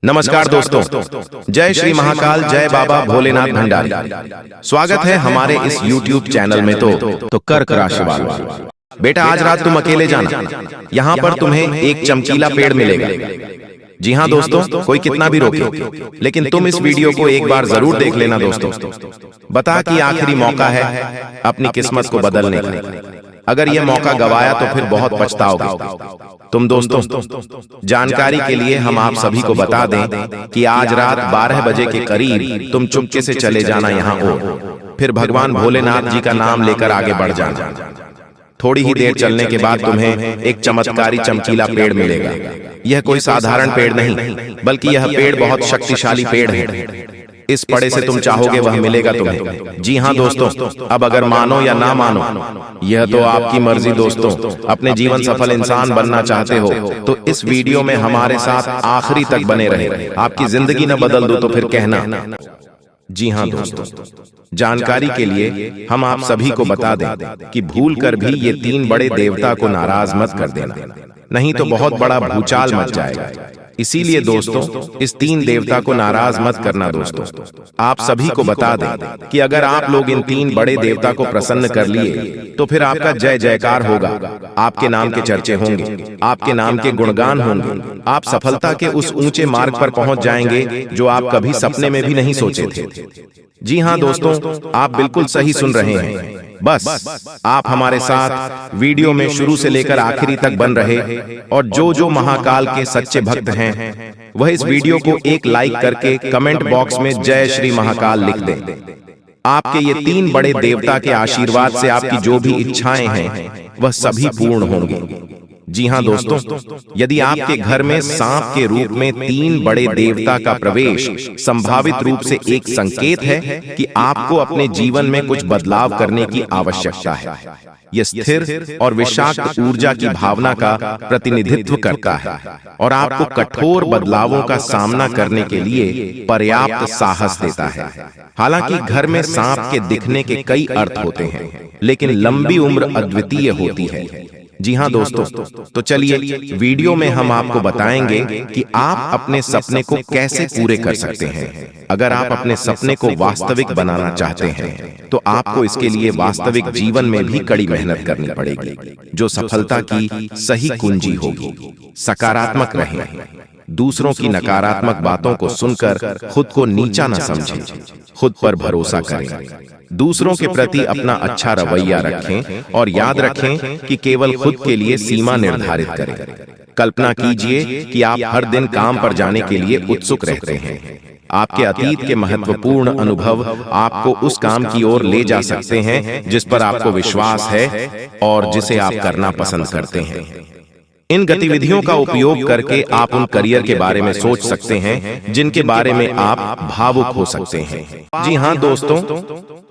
नमस्कार दोस्तों, जय श्री महाकाल, जय बाबा भोलेनाथ भंडारी। स्वागत है हमारे इस YouTube चैनल में। तो कर्क राशि वालों, बेटा आज रात तुम अकेले जाना, यहाँ पर तुम्हें एक चमकीला पेड़ मिलेगा। जी हाँ दोस्तों, कोई कितना भी रोके, लेकिन तुम इस वीडियो को एक बार जरूर देख लेना दोस्तों। बता कि आखिरी मौका है अपनी किस्मत को बदलने का। अगर यह मौका गवाया तो फिर बहुत पछताओगे तुम दोस्तों। जानकारी के लिए हम आप सभी को बता दें कि आज रात 12 बजे के करीब तुम चुपके से चले जाना यहाँ हो, फिर भगवान भोलेनाथ जी का नाम लेकर आगे बढ़ जाना। थोड़ी ही देर चलने के बाद तुम्हें एक चमत्कारी चमकीला पेड़ मिलेगा। यह कोई साधारण पेड़ नहीं, बल्कि यह पेड़ बहुत शक्तिशाली पेड़ है। इस पड़े से तुम चाहोगे वह मिलेगा तुम्हें। जी हाँ दोस्तों, अब अगर मानो या ना मानो यह तो आपकी मर्जी दोस्तों। अपने जीवन सफल इंसान बनना चाहते हो तो इस वीडियो में हमारे साथ आखिरी तक बने रहे। आपकी जिंदगी न बदल दो तो फिर कहना। जी हाँ दोस्तों, जानकारी के लिए हम आप सभी को बता दें कि भूल कर भी ये 3 बड़े देवता को नाराज मत कर देना, नहीं तो बहुत बड़ा भूचाल मच जाएगा। इसीलिए दोस्तों, इस 3 देवता को नाराज मत करना दोस्तों। आप सभी को बता दें कि अगर आप लोग इन 3 बड़े देवता को प्रसन्न कर लिए तो फिर आपका जय जयकार होगा। आपके नाम के चर्चे होंगे, आपके नाम के गुणगान होंगे। आप सफलता के उस ऊंचे मार्ग पर पहुंच जाएंगे जो आप कभी सपने में भी नहीं सोचे थे। जी हाँ दोस्तों, आप बिल्कुल सही सुन रहे हैं। बस आप हमारे साथ वीडियो में शुरू से लेकर आखिरी तक बन रहे, और जो महाकाल के सच्चे भक्त हैं वह इस वीडियो को एक लाइक करके कमेंट बॉक्स में जय श्री महाकाल लिख दें। आपके ये 3 बड़े देवता के आशीर्वाद से आपकी जो भी इच्छाएं हैं वह सभी पूर्ण होंगी। जी हाँ दोस्तों, यदि आपके घर में सांप के रूप में 3 बड़े देवता का प्रवेश संभावित रूप से एक संकेत है कि आपको अपने जीवन में कुछ बदलाव करने की आवश्यकता है। यह स्थिर और विषाक्त ऊर्जा की भावना का प्रतिनिधित्व करता है और आपको कठोर बदलावों का सामना करने के लिए पर्याप्त साहस देता है। हालांकि घर में सांप के दिखने के कई अर्थ होते हैं, लेकिन लंबी उम्र अद्वितीय होती है। जी हाँ दोस्तों, तो चलिए वीडियो में हम आपको बताएंगे कि आप अपने सपने को कैसे पूरे कर सकते हैं। अगर आप अपने सपने को वास्तविक बनाना चाहते हैं तो आपको इसके लिए वास्तविक जीवन में भी कड़ी मेहनत करनी पड़ेगी, जो सफलता की सही कुंजी होगी। सकारात्मक रहें, दूसरों की नकारात्मक बातों को सुनकर खुद को नीचा न समझें, खुद पर भरोसा करें, दूसरों के प्रति अपना अच्छा रवैया रखें और याद रखें कि केवल खुद के लिए सीमा निर्धारित करें। कल्पना कीजिए कि आप हर दिन काम पर जाने के लिए उत्सुक रहते हैं। आपके अतीत के महत्वपूर्ण अनुभव आपको उस काम की ओर ले जा सकते हैं जिस पर आपको विश्वास है और जिसे आप करना पसंद करते हैं। इन गतिविधियों का उपयोग करके आप उन करियर के बारे में सोच सकते हैं जिनके बारे में आप भावुक हो सकते हैं। जी हाँ दोस्तों,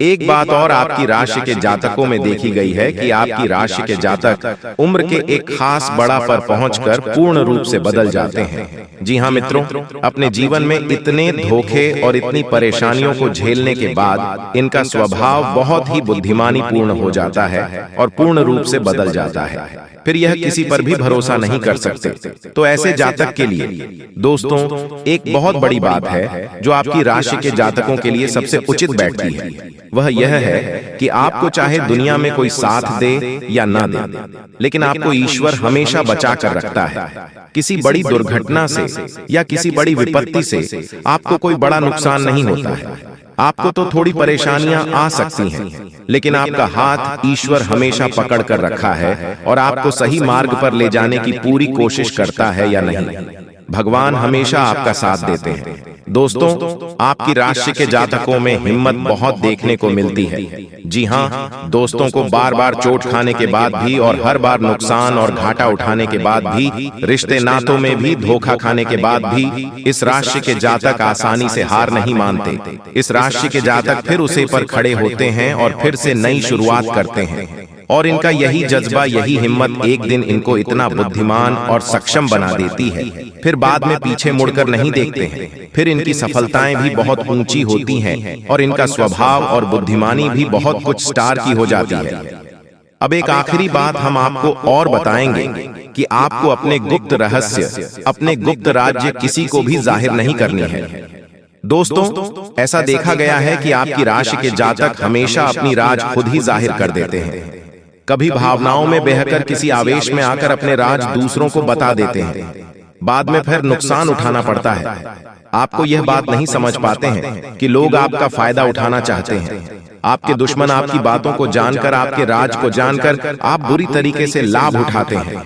एक बात और आपकी राशि के जातकों में देखी गई है कि आपकी राशि के जातक उम्र के एक खास बड़ा पर पहुंचकर पूर्ण रूप से बदल जाते हैं। जी हाँ मित्रों, अपने जीवन में इतने धोखे और इतनी परेशानियों को झेलने के बाद इनका स्वभाव बहुत ही बुद्धिमानी पूर्ण हो जाता है और पूर्ण रूप से बदल जाता है। फिर यह किसी पर भी भरोसा नहीं कर सकते। तो ऐसे जातक के लिए दोस्तों एक बहुत बड़ी बात है जो आपकी राशि के जातकों के लिए सबसे उचित बैठती है। वह यह है कि आपको चाहे दुनिया में कोई साथ दे या ना दे, लेकिन आपको ईश्वर हमेशा बचा कर रखता है। किसी बड़ी दुर्घटना से या किसी बड़ी विपत्ति से आपको कोई बड़ा नुकसान नहीं होता है। आपको तो थोड़ी परेशानियां आ सकती हैं, लेकिन आपका हाथ ईश्वर हमेशा पकड़ कर रखा है और आपको सही मार्ग पर ले जाने की पूरी कोशिश करता है या नहीं। भगवान हमेशा आपका साथ देते हैं। दोस्तों, आपकी राशि के जातकों में हिम्मत बहुत देखने को मिलती है। जी हाँ दोस्तों, को बार बार चोट खाने के बाद भी और हर बार नुकसान और घाटा उठाने के बाद भी, रिश्ते नातों में भी धोखा खाने के बाद भी इस राशि के जातक आसानी से हार नहीं मानते। इस राशि के जातक फिर उसे पर खड़े होते हैं और फिर से नई शुरुआत करते हैं। और इनका यही जज्बा, यही हिम्मत एक दिन इनको इतना बुद्धिमान और सक्षम बना देती है, फिर बाद में पीछे मुड़कर नहीं देखते हैं। फिर इनकी सफलताएं भी बहुत ऊंची होती हैं और इनका स्वभाव और बुद्धिमानी भी बहुत कुछ स्टार की हो जाती है। अब एक आखिरी बात हम आपको और बताएंगे कि आपको अपने गुप्त रहस्य, अपने गुप्त राज्य किसी को भी जाहिर नहीं करनी है। दोस्तों, ऐसा देखा गया है कि आपकी राशि के जातक हमेशा अपनी राज खुद ही जाहिर कर देते हैं। कभी भावनाओं में बहकर किसी आवेश में आकर अपने राज दूसरों को बता देते हैं, बाद में फिर नुकसान उठाना पड़ता है। आपको यह बात नहीं समझ पाते हैं कि लोग आपका फायदा उठाना चाहते हैं। आपके दुश्मन आपकी बातों को जानकर, आपके राज को जानकर आप बुरी तरीके से लाभ उठाते हैं,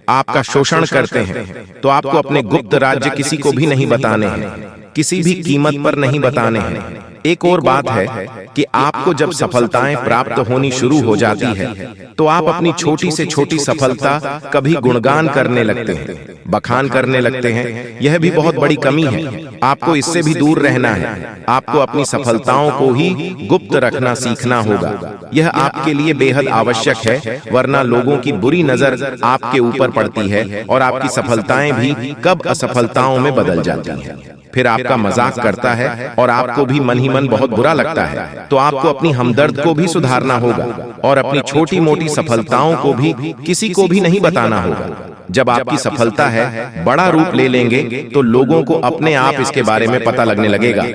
आपका शोषण करते हैं। तो आपको अपने गुप्त राज्य किसी को भी नहीं बताने हैं, किसी भी कीमत पर नहीं बताने हैं। एक और बात है कि आपको जब सफलताएं प्राप्त होनी शुरू हो जाती है तो आप अपनी छोटी से छोटी सफलता कभी गुणगान करने लगते हैं, बखान करने लगते हैं। यह भी बहुत बड़ी कमी है। आपको इससे भी दूर रहना है। आपको अपनी सफलताओं को ही गुप्त रखना सीखना होगा। यह आपके लिए बेहद आवश्यक है, वरना लोगों की बुरी नजर आपके ऊपर पड़ती है और आपकी सफलताएं भी कब असफलताओं में बदल जाती हैं। फिर आपका मजाक करता है और आपको भी मन ही मन बहुत बुरा लगता है। तो आपको अपनी हमदर्द को भी सुधारना होगा और अपनी छोटी मोटी सफलताओं को भी किसी को भी नहीं बताना होगा। जब आपकी सफलता है बड़ा रूप ले लेंगे तो लोगों को अपने आप इसके बारे में पता लगने लगेगा।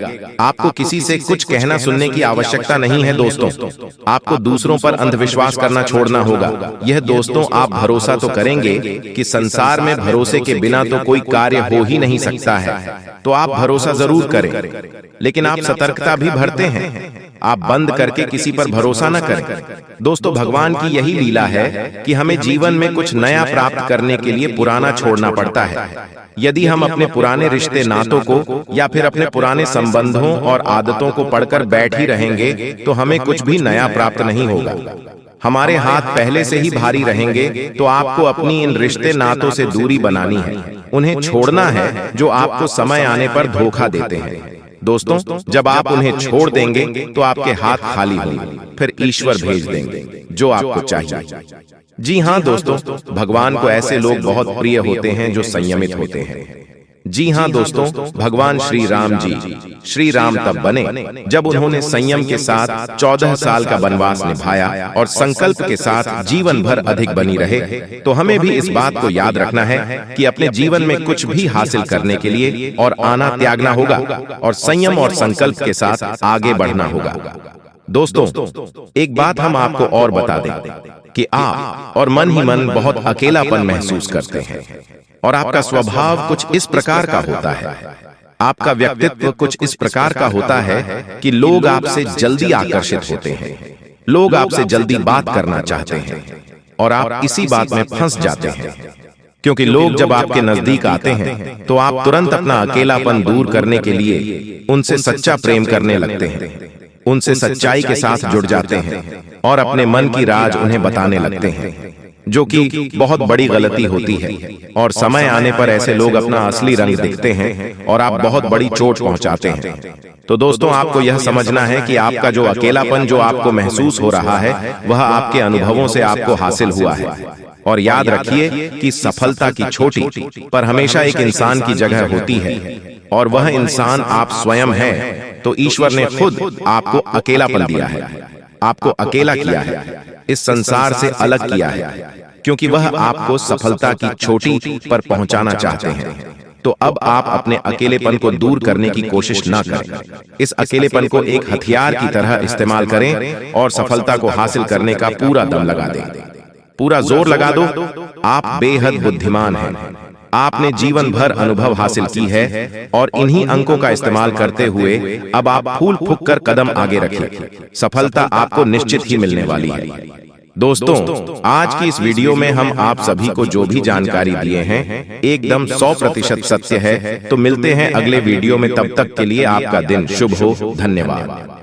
आपको किसी से कुछ कहना सुनने की आवश्यकता नहीं है। दोस्तों, आपको दूसरों पर अंधविश्वास करना छोड़ना होगा। यह दोस्तों, आप भरोसा तो करेंगे कि संसार में भरोसे के बिना तो कोई कार्य हो ही नहीं सकता है, तो आप भरोसा जरूर करें, लेकिन आप सतर्कता भी भरते हैं। आप बंद करके किसी पर भरोसा न करें। दोस्तों, भगवान की यही लीला है कि हमें जीवन में कुछ नया प्राप्त करने के लिए पुराना छोड़ना पड़ता है। यदि हम अपने पुराने रिश्ते नातों को या फिर अपने पुराने संबंधों और आदतों को पढ़कर बैठ ही रहेंगे तो हमें कुछ भी नया प्राप्त नहीं होगा। हमारे हाथ पहले से ही भारी रहेंगे। तो आपको अपनी इन रिश्ते नातों से दूरी बनानी है, उन्हें छोड़ना है जो आपको समय आने पर धोखा देते हैं। दोस्तों, जब आप उन्हें छोड़ देंगे तो आपके हाथ खाली होंगे, फिर ईश्वर भेज देंगे जो आपको चाहिए। जी हाँ दोस्तों, भगवान को ऐसे लोग बहुत प्रिय होते हैं जो संयमित होते हैं। जी हाँ दोस्तों, भगवान श्री राम जी, श्री राम तब बने जब उन्होंने संयम के साथ 14 साल का वनवास निभाया और संकल्प के साथ जीवन भर अधिक बनी रहे। तो हमें भी इस बात को याद रखना है कि अपने जीवन में कुछ भी हासिल करने के लिए और आना त्यागना होगा और संयम और संकल्प के साथ आगे बढ़ना होगा। दोस्तों, एक बात हम आपको और बता दें कि आप और मन ही मन बहुत अकेलापन महसूस करते हैं और आपका स्वभाव कुछ इस प्रकार का होता है, आपका व्यक्तित्व कुछ इस प्रकार का होता है कि लोग आपसे जल्दी आकर्षित होते हैं, लोग आपसे जल्दी बात करना चाहते हैं और आप इसी बात में फंस जाते हैं। क्योंकि लोग जब आपके नजदीक आते हैं तो आप तुरंत अपना अकेलापन दूर करने के लिए उनसे सच्चा प्रेम करने लगते हैं, उनसे सच्चाई के साथ जुड़ जाते हैं और अपने मन की राज उन्हें बताने लगते हैं, जो कि बहुत बड़ी गलती होती है। और समय आने पर ऐसे लोग अपना असली रंग दिखते हैं और आप बहुत बड़ी चोट पहुंचाते हैं। तो दोस्तों, आपको यह समझना है कि आपका जो अकेलापन जो आपको महसूस हो रहा है वह आपके अनुभवों से आपको हासिल हुआ है। और याद रखिए कि सफलता की छोटी पर हमेशा एक इंसान की जगह होती है और वह इंसान आप स्वयं है। तो ईश्वर ने खुद आपको अकेलापन दिया है, आपको अकेला किया है, इस संसार से अलग किया है, क्योंकि वह आपको सफलता की छोटी पर पहुंचाना चाहते हैं। तो अब आप अपने अकेलेपन को दूर करने की कोशिश ना करें। इस अकेलेपन को एक हथियार की तरह इस्तेमाल करें और सफलता को हासिल करने का पूरा दम लगा दें, पूरा जोर लगा दो। आप बेहद बुद्धिमान हैं, आपने जीवन भर अनुभव हासिल की है और इन्हीं अंकों का इस्तेमाल करते हुए अब आप फूल फूंक कर कदम आगे रखें। सफलता आपको निश्चित ही मिलने वाली है। दोस्तों, आज की इस वीडियो में हम आप सभी को जो भी जानकारी दिए हैं एकदम 100% सत्य है। तो मिलते हैं अगले वीडियो में, तब तक के लिए आपका दिन शुभ हो। धन्यवाद।